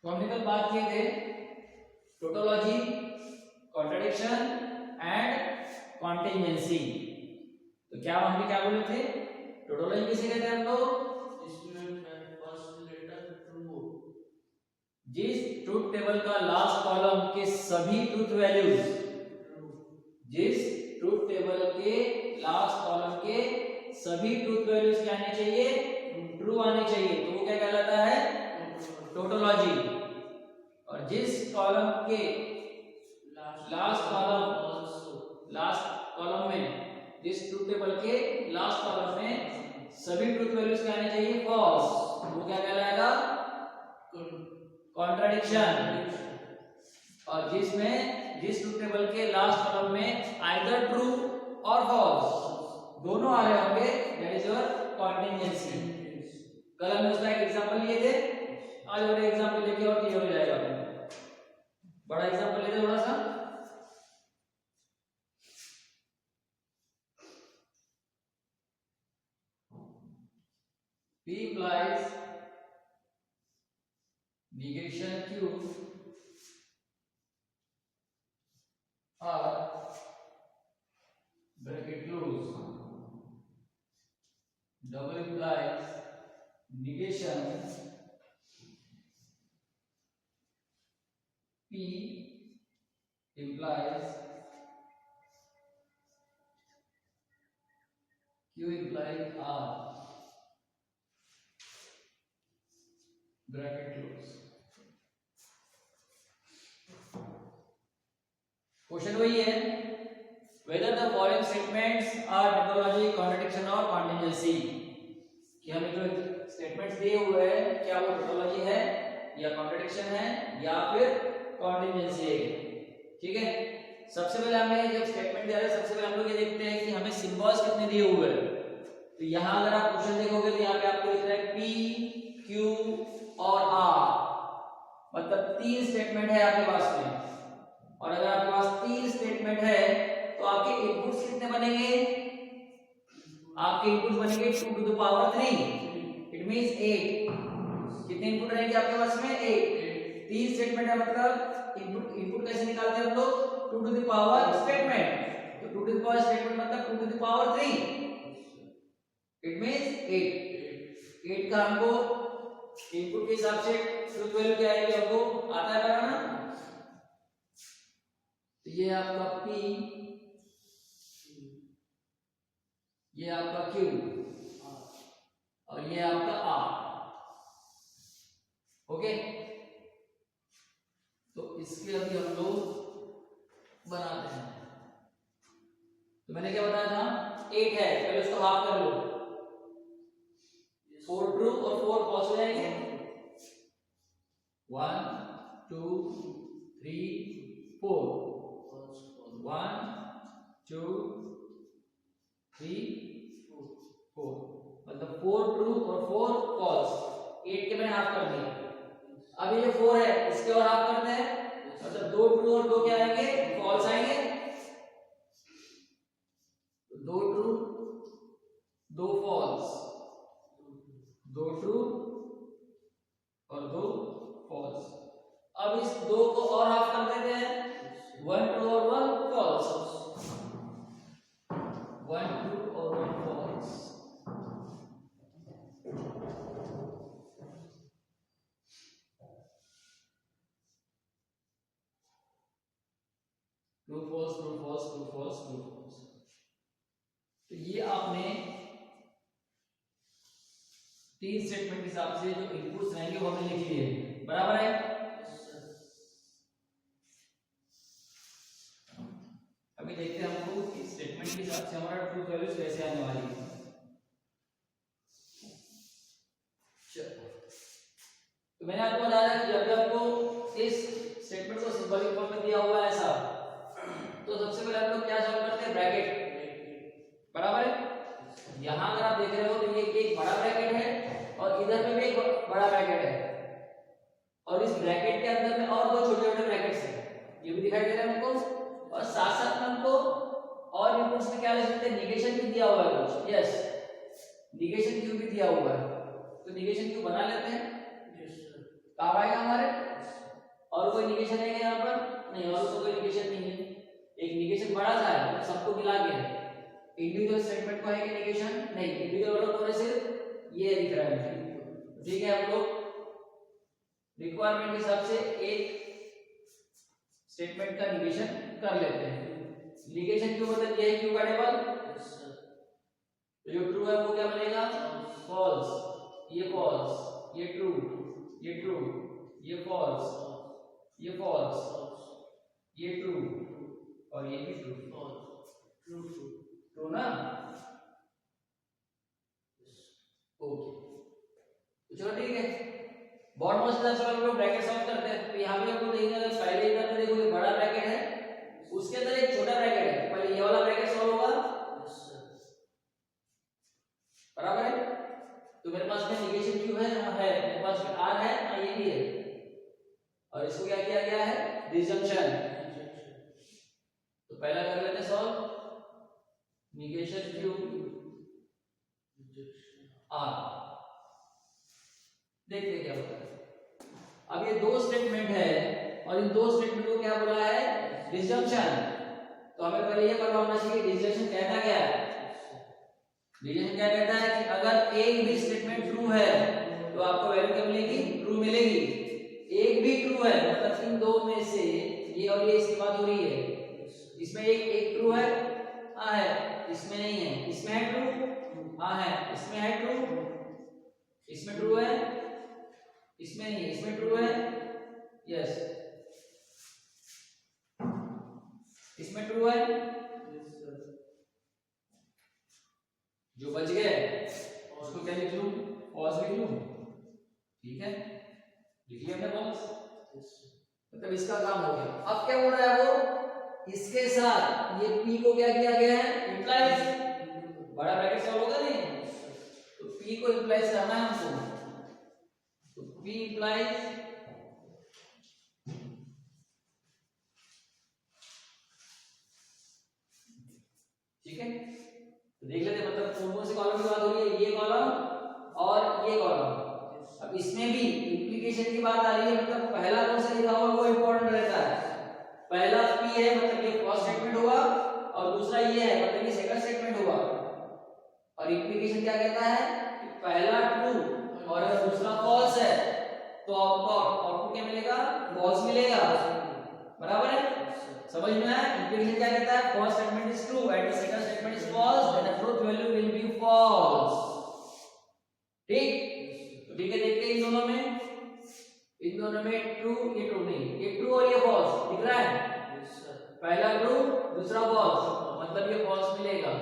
तो हमने कल बात किए थे टोटोलॉजी, कॉन्ट्रडिक्शन एंड कॉन्टिजेंसी। तो क्या हमने क्या बोले थे? टोटोलॉजी किसे कहते हैं हम लोग? जिस ट्रूथ टेबल का लास्ट कॉलम के सभी ट्रूथ वैल्यूज, जिस ट्रूथ टेबल के लास्ट कॉलम के सभी ट्रूथ वैल्यूज क्या आने चाहिए? ट्रू आने चाहिए। तो वो क्या कहलाता है? टोटोलॉजी। और जिस कॉलम के लास्ट कॉलम में, जिस ट्रूथ टेबल के लास्ट कॉलम में सभी ट्रूथ वैल्यूज क्या आने चाहिए? फॉल्स, वो क्या कहलाएगा? कॉन्ट्रडिक्शन। और जिस ट्रूथ टेबल के लास्ट कॉलम में आइदर ट्रू और फॉल्स दोनों आ रहे होंगे, दैट इज योर कॉन्टिजेंसी। कल हमने उसका एक एग्जांपल लिए थे, आज और एक एग्जांपल लेके और क्लियर हो जाएगा। बड़ा एग्जांपल लेते थोड़ा सा। P implies negation Q or bracket close, double implies negation P implies Q implies R, bracket close। Question वही है, whether the following statements are tautology, contradiction और contingency। कि हमें जो स्टेटमेंट्स दिए हुए हैं क्या वो tautology है या contradiction है या फिर contingency है। ठीक है, सबसे पहले हमें जब स्टेटमेंट दिया है, सबसे पहले हम लोग ये देखते हैं कि हमें सिंबल्स कितने दिए हुए हैं। तो यहाँ अगर आप क्वेश्चन देखोगे तो यहाँ पे आपको लिख रहा है P, Q और R, मतलब 3 स्टेटमेंट है आपके पास में। और अगर आपके पास 3 स्टेटमेंट है तो आपके इनपुट्स कितने बनेंगे? आपके इनपुट्स बनेंगे 2 to the power 3, it means 8। कितने इनपुट रहेंगे आपके पास में? 8। 3 स्टेटमेंट है, मतलब इनपुट कैसे निकालते हैं हम लोग? 2 टू द पावर स्टेटमेंट। तो 2 टू द पावर स्टेटमेंट मतलब 2 to the power 3, it means 8। 8 का हमको इनपुट के हिसाब से ट्रूथ वैल्यू क्या आएगी हमको आता है बनाना। तो ये आपका P, ये आपका Q और ये आपका R। ओके, तो इसके अभी हम लोग बनाते हैं। तो मैंने क्या बताया था? 8 है, पहले उसको हाफ कर लो। 4 ट्रू और 4 फॉल्स हो जाएंगे। 1 2 3 4, 1 2 3 4, मतलब 4 ट्रू और 4 फॉल्स। 8 के मैंने हाफ कर दिए। अब ये जो 4 है इसके और हाफ करते हैं, मतलब 2 ट्रू और 2 क्या आएंगे? फॉल्स आएंगे। 2 ट्रू 2 फॉल्स, 2 ट्रू और 2 फॉल्स। अब इस 2 को और हाफ कर देते हैं, 1 ट्रू और 1 फॉल्स, 1 ट्रू और 1 false. True false true false true false true false. तो ये आपने 3 स्टेटमेंट के हिसाब से जो इनपुट्स रहेंगे वो हमने लिख लिए, बराबर है। अभी देखते हैं हमको इस स्टेटमेंट के हिसाब से हमारा ट्रूथ वैल्यूज कैसे आने वाली है। तो मैंने आपको बताया कि जब आपको इस स्टेटमेंट को सिंबॉलिक फॉर्म में दिया हुआ है ऐसा, तो सबसे पहले हम लोग क्या सॉल्व करते हैं? ब्रैकेट, बराबर है। यहां अगर आप देख रहे हो तो ये एक बड़ा ब्रैकेट है और इधर में भी एक बड़ा ब्रैकेट है, और इस ब्रैकेट के अंदर में और 2 छोटे छोटे ब्रैकेट्स हैं, ये भी दिखाई दे रहा है हमको। और साथ साथ में हमको और इनपुट्स में क्या ले सकते हैं? निगेशन भी दिया हुआ है कुछ, यस, निगेशन क्यू भी दिया हुआ है। तो निगेशन क्यू बना लेते हैं। काम आएगा हमारे। और कोई निगेशन है क्या यहाँ पर? नहीं, और तो कोई निगेशन नहीं है। एक निगेशन बड़ा सा है, सबको मिला के है। इंडिविजुअल स्टेटमेंट को है कि निगेशन नहीं, इंडिविजुअल वाला तो सिर्फ ये दिख रहा है मुझे। ठीक है, हम लोग रिक्वायरमेंट के हिसाब से एक स्टेटमेंट का निगेशन कर लेते हैं। निगेशन क्यों मतलब ये है क्यों का टेबल, तो जो ट्रू है वो क्या बनेगा? फॉल्स, ये फॉल्स, ये ट्रू, ये ट्रू, ये फॉल्स, ये फॉल्स, ये ट्रू और ये भी ट्रू। ट्रू ट्रू ट्रू ना? ओके, तो चलो ठीक है। बॉटम मोस्ट से हम लोग ब्रैकेट सॉल्व करते हैं। तो यहाँ पे आपको देखेंगे, अगर पहले इधर पे देखो ये बड़ा ब्रैकेट है, उसके अंदर एक छोटा ब्रैकेट है, पहले ये वाला ब्रैकेट सॉल्व होगा, बराबर है। तो मेरे पास में निगेशन क्यों है? मेरे पास में आर है, ये भी है, और इसको क्या किया गया है? डिसजंक्शन। तो पहला कर लेते हैं सॉल्व, निगेशन क्यू आर, देखते क्या होता है। अब ये दो स्टेटमेंट है और इन दो स्टेटमेंट को क्या बोला है? डिसजंक्शन। तो हमें पहले ये पता होना चाहिए डिसजंक्शन कहता क्या है। डिसजंक्शन क्या कहता है कि अगर एक भी स्टेटमेंट ट्रू है तो आपको वैल्यू क्या मिलेगी? ट्रू मिलेगी। एक भी ट्रू है मतलब इन दो में से ये और ये इसकी बात हो रही है, इसमें एक ट्रू है, हाँ है, इसमें नहीं है, इसमें है ट्रू, हाँ है, इसमें है ट्रू, इसमें ट्रू है, इसमें नहीं है, इसमें ट्रू है, यस, इसमें ट्रू है, जो बच गए उसको क्या लिख लूं? फॉल्स लिख लूं। ठीक है, लिख लिया हमने फॉल्स, मतलब इसका काम हो गया। अब क्या हो रहा है वो, इसके साथ ये p को क्या किया गया है? इंप्लाइज, बड़ा ब्रैकेट सॉल्व होगा नहीं, तो p को इंप्लाइज करना है हमको, तो p इंप्लाइज ठीक है। तो देख लेते हैं मतलब कौन से कॉलम की बात हो रही है, ये कॉलम और ये कॉलम। अब इसमें भी इंप्लीकेशन की बात आ रही है, मतलब पहला कौन सा लिखा हुआ वो इंपॉर्टेंट रहता है। पहला p है मतलब ये फर्स्ट स्टेटमेंट होगा, और दूसरा ये है मतलब ये सेकंड स्टेटमेंट होगा। और इंप्लीकेशन क्या कहता है कि पहला ट्रू और अगर दूसरा फॉल्स है तो आपको आउटपुट क्या मिलेगा? फॉल्स मिलेगा, बराबर है। समझ में आया? इंप्लीकेशन क्या कहता है? First statement is true and the second statement is false, then the truth value will be false. ठीक, तो ठीक है, देखते हैं इन दोनों में, इन दोनों में ट्रू, ये ट्रू नहीं, ये ट्रू और ये फॉल्स दिख रहा है। पहला ट्रू दूसरा फॉल्स, मतलब ये फॉल्स मिलेगा।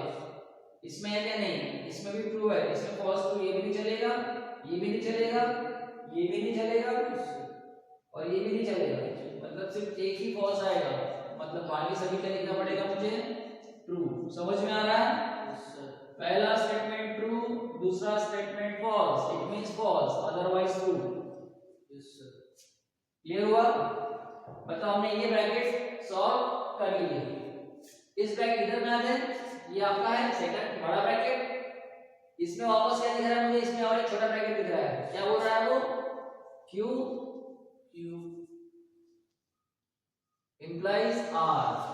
इसमें है क्या? नहीं, इसमें भी ट्रू है, इसमें फॉल्स, तो ये भी नहीं चलेगा, ये भी नहीं चलेगा, ये भी नहीं चलेगा और ये भी नहीं चलेगा, मतलब सिर्फ एक ही फॉल्स आएगा, मतलब बाकी सभी क्या लिखना पड़ेगा मुझे? ट्रू। समझ में आ रहा है? पहला स्टेटमेंट ट्रू, दूसरा statement false, it means false, otherwise true. Clear हुआ? मतलब हमने ये ब्रैकेट सॉल्व कर लिए। इस ब्रैकेट इधर में आ जाए, ये आपका है सेकंड बड़ा ब्रैकेट, इसमें वापस क्या दिख रहा है मुझे? इसमें और एक छोटा ब्रैकेट दिख रहा है, क्या बोल रहा है वो? Q implies R।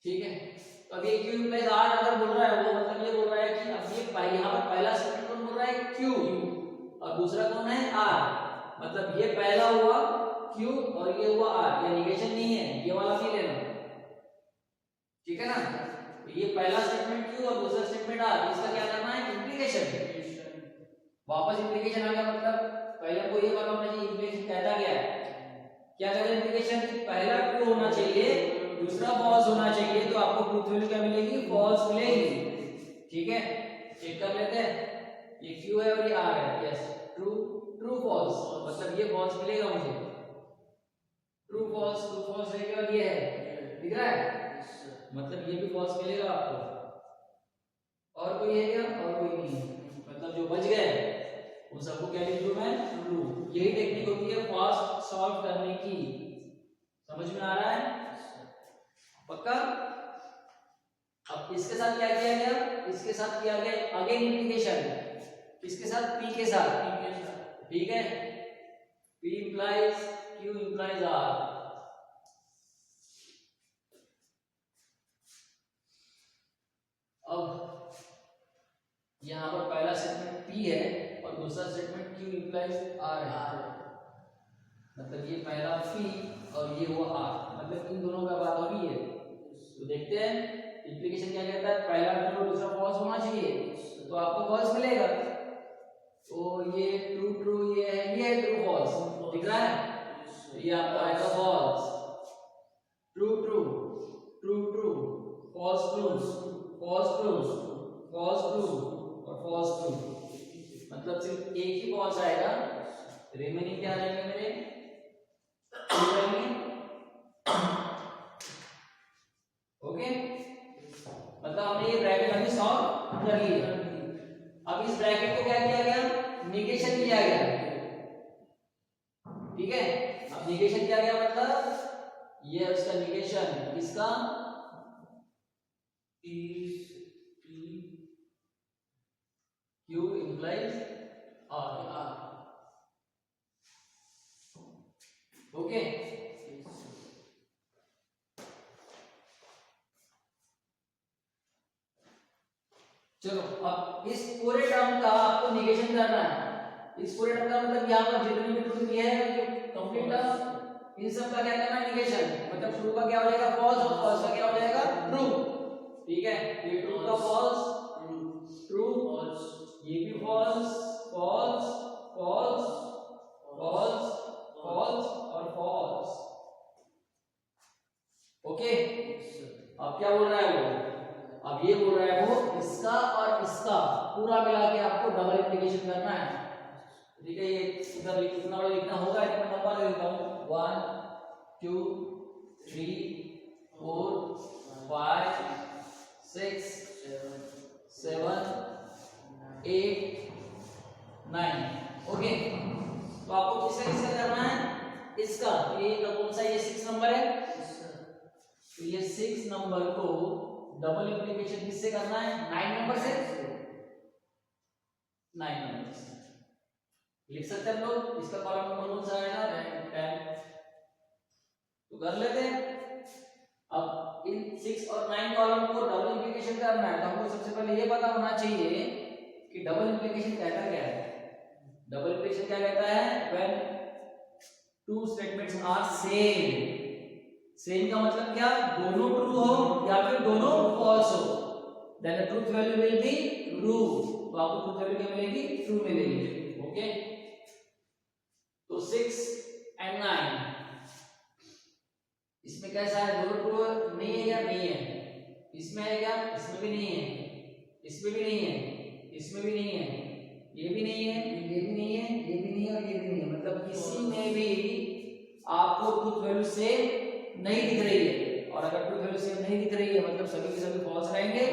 ठीक है, तो अब ये Q implies R अगर बोल रहा है वो मतलब ये बोल रहा है कि अब ये यहाँ पर पहला स्टेटमेंट कौन बोल रहा है? Q, और दूसरा कौन है? R। मतलब ये पहला हुआ Q और ये हुआ R, ये निगेशन नहीं है, ये वाला नहीं लेना, ठीक है ना। तो ये पहला स्टेटमेंट Q और दूसरा स्टेटमेंट R, इसका क्या करना है? इंप्लीकेशन। वापस इंप्लीकेशन आ गया, मतलब पहले को ये पता होना चाहिए इंप्लीकेशन कहता क्या है। क्या कहता है इंप्लीकेशन? पहला ट्रू होना चाहिए, दूसरा फॉल्स होना चाहिए, तो आपको ट्रूथ वैल्यू क्या मिलेगी? फॉल्स मिलेगी। ठीक है, चेक कर लेते हैं, ये Q है और ये R है, यस, ट्रू ट्रू फॉल्स, मतलब ये फॉल्स मिलेगा मुझे, ट्रू फॉल्स है और ये है, दिख रहा है, मतलब ये भी फॉल्स मिलेगा आपको। और कोई है क्या? और कोई नहीं है, मतलब मतलब जो बच गए उन सबको क्या लिख दूं मैं, ट्रू। यही टेक्निक होती है फास्ट सॉल्व करने की। समझ में आ रहा है पक्का? अब इसके साथ क्या किया गया, इसके साथ किया गया अगेन इंप्लीकेशन, इसके साथ पी के साथ, ठीक है। P implies Q implies R। अब यहां पर पहला स्टेटमेंट P है और दूसरा स्टेटमेंट Q implies R है। मतलब ये पहला P और ये हुआ R, मतलब इन दोनों का बात हो रही है। तो देखते हैं इंप्लीकेशन क्या कहता है, पहला ट्रू और दूसरा फॉल्स होना चाहिए, तो आपको फॉल्स मिलेगा। तो ये ट्रू ट्रू ये है ट्रू फॉल्स दिख रहा है, तो ये आपका आएगा false. True true true true false true false true false true और फॉल्स ट्रू, मतलब सिर्फ एक ही फॉल्स आएगा, रिमेनिंग क्या आ जाएंगे मेरे, ओके। मतलब हमने ये ब्रैकेट अभी सॉल्व कर लिया। अब इस ब्रैकेट को क्या किया गया, निगेशन किया गया, ठीक है। अब निगेशन किया गया मतलब ये उसका निगेशन, इसका Q implies R, ओके। चलो अब इस पूरे टर्म का आपको निगेशन करना है। इस पूरे टर्म का मतलब यहाँ पर जितने भी ट्रू दिए हैं कंप्लीट टर्म, इन सब का क्या करना है, निगेशन। मतलब ट्रू का क्या हो जाएगा फॉल्स और फॉल्स का क्या हो जाएगा ट्रू, ठीक है। ये ट्रू का फॉल्स, ट्रू फॉल्स, ये भी false false false false false और फॉल्स, ओके। अब क्या बोल रहा है वो, अब ये बोल रहा है वो इसका और इसका पूरा मिला के आपको डबल इंप्लीकेशन करना है, ठीक है। ये इधर कितना बड़ा लिखना होगा, एक मैं नंबर ले लेता हूं, 1 2 3 4 5 6 7 8 9, ओके। तो आपको किसका किसका करना है, इसका। तो ये कौन सा, ये 6 नंबर है, तो ये 6 नंबर को डबल इंप्लीकेशन किससे करना है, 9 नंबर से, 9 नंबर से लिख सकते हैं लोग। इसका कॉलम नंबर कौन सा आएगा, 10, तो कर लेते हैं। अब इन 6 और 9 कॉलम को डबल इंप्लीकेशन करना है, तो हमको सबसे पहले ये पता होना चाहिए कि डबल इंप्लीकेशन कहता क्या है। डबल इंप्लीकेशन क्या कहता है, when two statements are same. Same का मतलब क्या, दोनों ट्रू हो या फिर दोनों फॉल्स हो, then the truth value will be true. तो आपको ट्रूथ वैल्यू क्या मिलेगी, ट्रू मिलेगी, ओके। तो 6 एंड 9 इसमें कैसा है, दोनों ट्रू नहीं है या नहीं है, इसमें है क्या, इसमें भी नहीं है, इसमें भी नहीं है, इसमें भी नहीं है, ये भी नहीं है, ये भी नहीं है, ये भी नहीं है और ये भी नहीं है, मतलब किसी में भी आपको ट्रूथ वैल्यू सेम नहीं दिख रही है। और अगर ट्रूथ वैल्यू सेम नहीं दिख रही है मतलब सभी के सभी फॉल्स रहेंगे।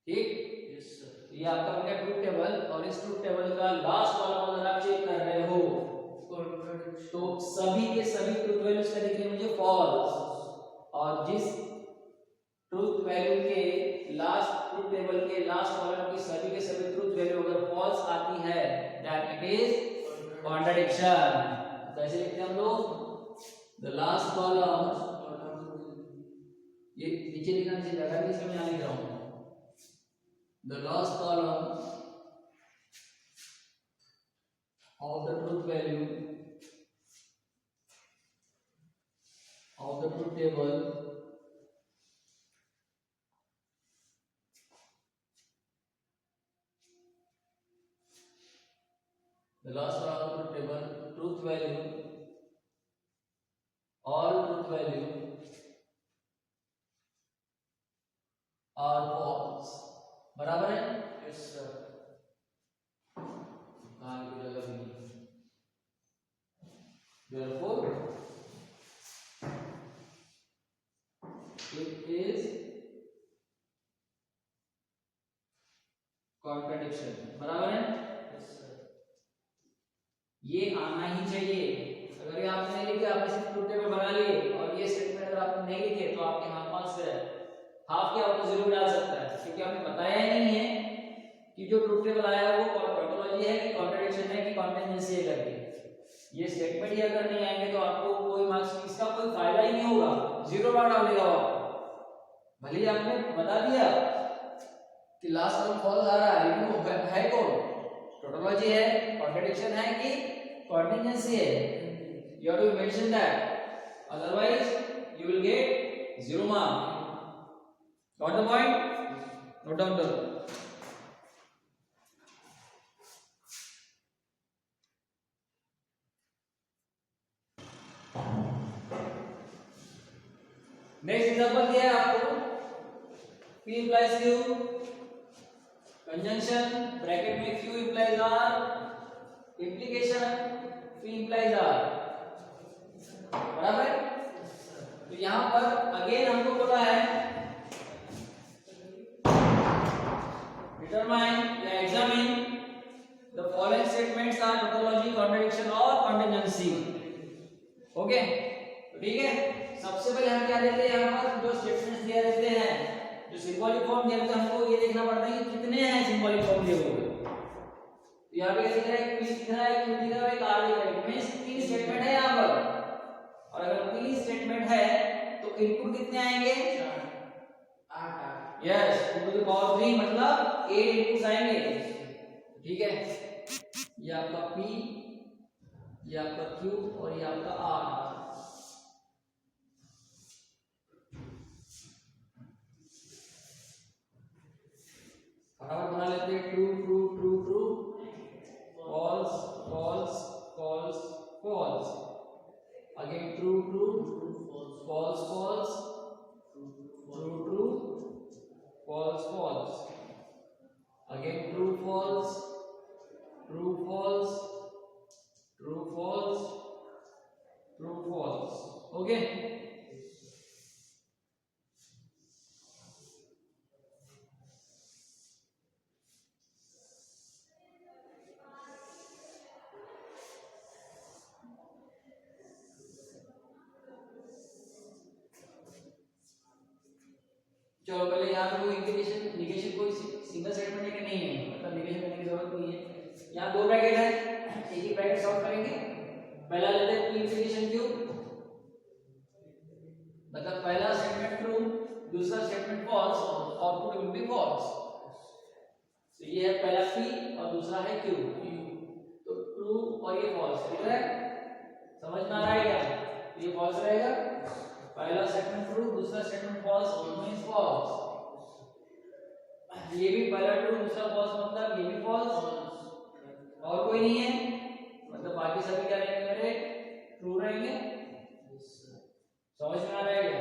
ठीक, ये आपका बन गया ट्रूथ टेबल। और इस ट्रूथ टेबल का लास्ट वाला अगर आप चेक कर रहे हो तो सभी के सभी ट्रूथ वैल्यूज का दिख रहे मुझे फॉल्स, और जिस ट्रूथ वैल्यू के लास्ट ट्रूथ टेबल के लास्ट कॉलम की सभी के सभी ट्रूथ वैल्यू अगर फॉल्स आती है दैट इट इज कॉन्ट्रडिक्शन। कैसे लिखते हैं हम लोग, द लास्ट कॉलम, ये नीचे लिखना चाहिए ज्यादा, इसमें मैं लिख रहा हूं, the last column of the truth value of the truth table the last column of the truth table, truth value, all truth value are false, बराबर है, yes sir. therefore it is contradiction। बराबर है? ये आना ही चाहिए। अगर ये आपने नहीं लिखे, आपने सिर्फ टू टेबल बना लिए और ये स्टेटमेंट अगर आपने नहीं लिखे तो आपके हाफ मार्क्स है। हाफ क्या आपको जीरो डाल सकता है, क्योंकि आपने बताया ही नहीं है कि जो ट्रूथ टेबल आया है वो टोटोलॉजी है कि कॉन्ट्रडिक्शन है कि कॉन्टिजेंसी है करके। ये स्टेटमेंट ही अगर नहीं आएंगे तो आपको कोई मार्क्स, इसका कोई फायदा ही नहीं होगा, जीरो मार्क डालेगा वो आपको। भले ही आपने बता दिया कि लास्ट टर्म फॉल्स आ रहा है, लेकिन वो है कौन? टोटोलॉजी है, कॉन्ट्रडिक्शन है कि कॉन्टिजेंसी है? You have to mention that, otherwise you will get zero mark. Got the point? Note down करो। नेक्स्ट एग्जांपल दिया है आपको, P implies Q, conjunction bracket में Q implies R, implication P implies R। बराबर? तो यहां पर अगेन हमको बोला है डिटरमाइन या examine the following statements are tautology, contradiction और कॉन्टिजेंसी। ओके, तो ठीक है। सबसे पहले हम क्या देते हैं, यहाँ पर जो स्टेटमेंट्स दिया रहते हैं, जो सिंबॉलिक फॉर्म दिया रहता है, हमको ये देखना पड़ता है कि कितने हैं सिंबॉलिक फॉर्म दिए हुए। तो यहाँ पे दिख रहा है P दिख रहा है, Q दिख रहा है, एक R दिख रहा है, मींस 3 स्टेटमेंट है यहाँ पर। और अगर 3 स्टेटमेंट है तो इनपुट कितने आएंगे? 8। यस, टू द पावर 3 मतलब 8 इनपुट्स आएंगे। ठीक है, ये आपका P, ये आपका Q और ये आपका R। बराबर बना लेते हैं, true true true true, false false false false, again true true false false, true true false false, again true false true false true false true false. Okay, चलो पहले यहाँ पे कोई इंडिकेशन निगेशन कोई सिंगल स्टेटमेंट है कि नहीं है, मतलब निगेशन करने की जरूरत नहीं है। यहाँ दो ब्रैकेट है, एक ही ब्रैकेट सॉल्व करेंगे। पहला लेते हैं P इंडिकेशन Q, मतलब पहला स्टेटमेंट ट्रू, दूसरा statement false, output will be false. तो ये है पहला P और दूसरा है Q। तो ट्रू और ये फॉल्स, ठीक है? समझ में आ रहा है क्या? ये फॉल्स रहेगा, पहला स्टेटमेंट ट्रू, दूसरा statement false, it means false. ये भी पहला ट्रू दूसरा फॉल्स मतलब ये भी फॉल्स, और कोई नहीं है, मतलब बाकी सभी क्या रहेंगे मेरे? ट्रू रहेंगे। समझ में आ रहा है क्या?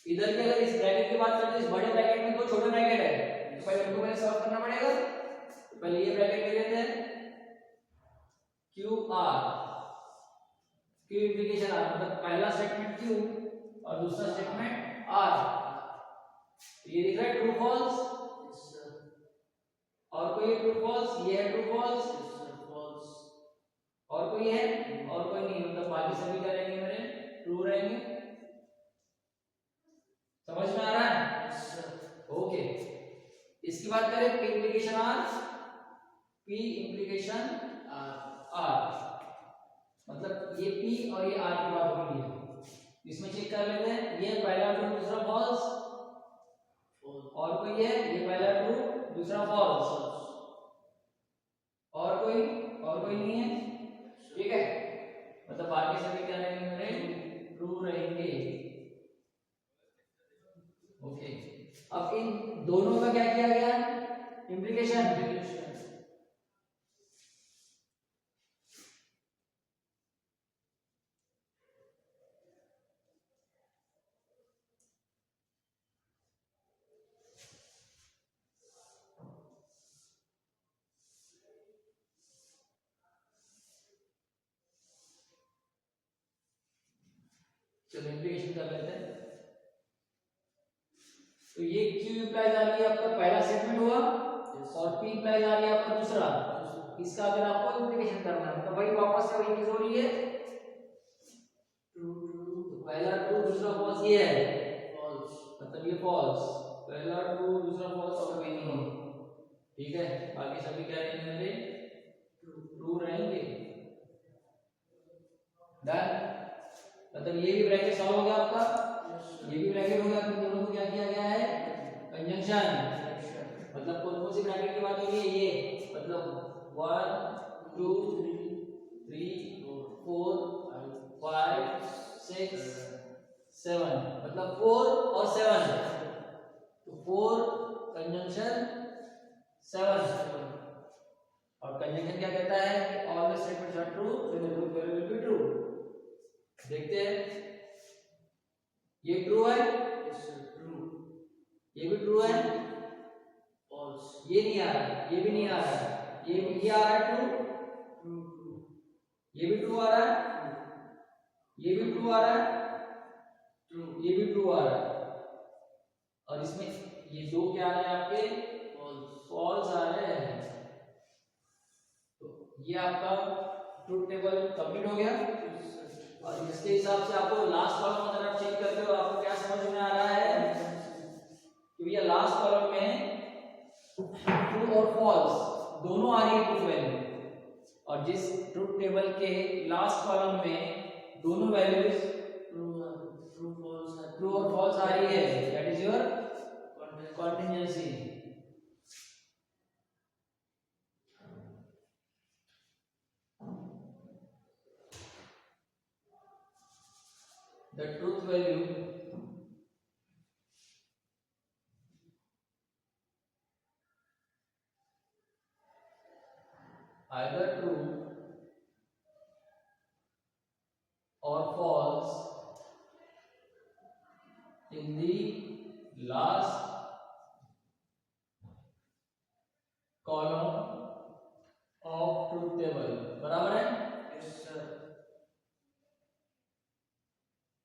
इधर की अगर इस ब्रैकेट की बात करें तो इस बड़े ब्रैकेट में दो छोटे ब्रैकेट है, तो पहले उनको पहले सॉल्व करना पड़ेगा। तो पहले ये ब्रैकेट ले लेते हैं, Q R, Q indication R, मतलब पहला स्टेटमेंट Q और दूसरा स्टेटमेंट R। ये दिख रहा है ट्रू फॉल्स, और कोई ट्रू फॉल्स, ये है ट्रू फॉल्स, और कोई है, और कोई नहीं, मतलब बाकी सभी क्या रहेंगे मेरे? ट्रू रहेंगे। समझ में आ रहा है? ओके, इसकी बात करें P implication R, P implication R, मतलब ये P और ये R की बात हो रही है। इसमें चेक कर लेते हैं, ये पहला ट्रू दूसरा फॉल्स, और कोई है, ये पहला ट्रू दूसरा फॉल्स, और कोई नहीं है। ठीक है, मतलब बाकी सभी क्या रहेंगे मेरे? ट्रू रहेंगे। ओके, अब इन दोनों का क्या किया गया? इंप्लीकेशन। चलो इंप्लीकेशन कर लेते हैं। तो ये Q इम्प्लाइज आ रही है आपका पहला स्टेटमेंट हुआ और P इम्प्लाइज आ रही है आपका दूसरा। इसका अगर आपको इंप्लीकेशन करना है तो वही वापस से वही चीज हो रही है, ट्रू ट्रू, तो पहला ट्रू दूसरा फॉल्स ये है, फॉल्स मतलब ये फॉल्स, पहला ट्रू दूसरा फॉल्स और कोई नहीं, ठीक है। बाकी सभी क्या रहेंगे मेरे, ट्रू रहेंगे। डन, मतलब ये भी ब्रैकेट सॉल्व हो गया आपका, ये भी ब्रैकेट हो गया, फिर दोनों को क्या किया गया है, कंजंक्शन। मतलब कौन कौन सी ब्रैकेट की बात हो रही है, ये मतलब 1 2 3 4 5 6 7, मतलब 4 और 7, तो 4 कंजंक्शन 7, और कंजंक्शन क्या कहता है कि all the statements are true then the root value will be true. देखते हैं, ये ट्रू है, ट्रू, ये भी ट्रू है, फॉल्स, ये नहीं आ रहा, ये भी नहीं आ रहा, ये आ रहा है ट्रू, ट्रू ट्रू, ये भी ट्रू आ रहा है, ये भी ट्रू आ रहा है, ट्रू, ये भी ट्रू आ रहा है, और इसमें ये दो क्या आ रहे हैं आपके, फॉल्स, फॉल्स आ रहे हैं। तो ये आपका ट्रूथ टेबल कंप्लीट हो गया, और इसके हिसाब से आपको लास्ट कॉलम अगर आप चेक करते हो आपको क्या समझ में आ रहा है कि भैया लास्ट कॉलम में ट्रू और फॉल्स दोनों आ रही है ट्रू वैल्यू, और जिस ट्रूथ टेबल के लास्ट कॉलम में दोनों वैल्यूज ट्रू और फॉल्स आ रही है, that is your contingency. The truth value either true or false in the last column of truth table, बराबर है? Yes sir.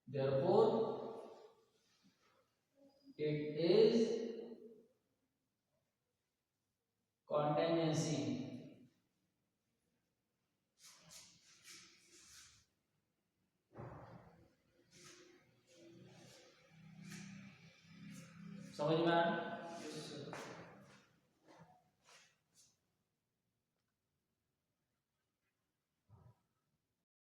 Therefore it is contingency. समझ में आया?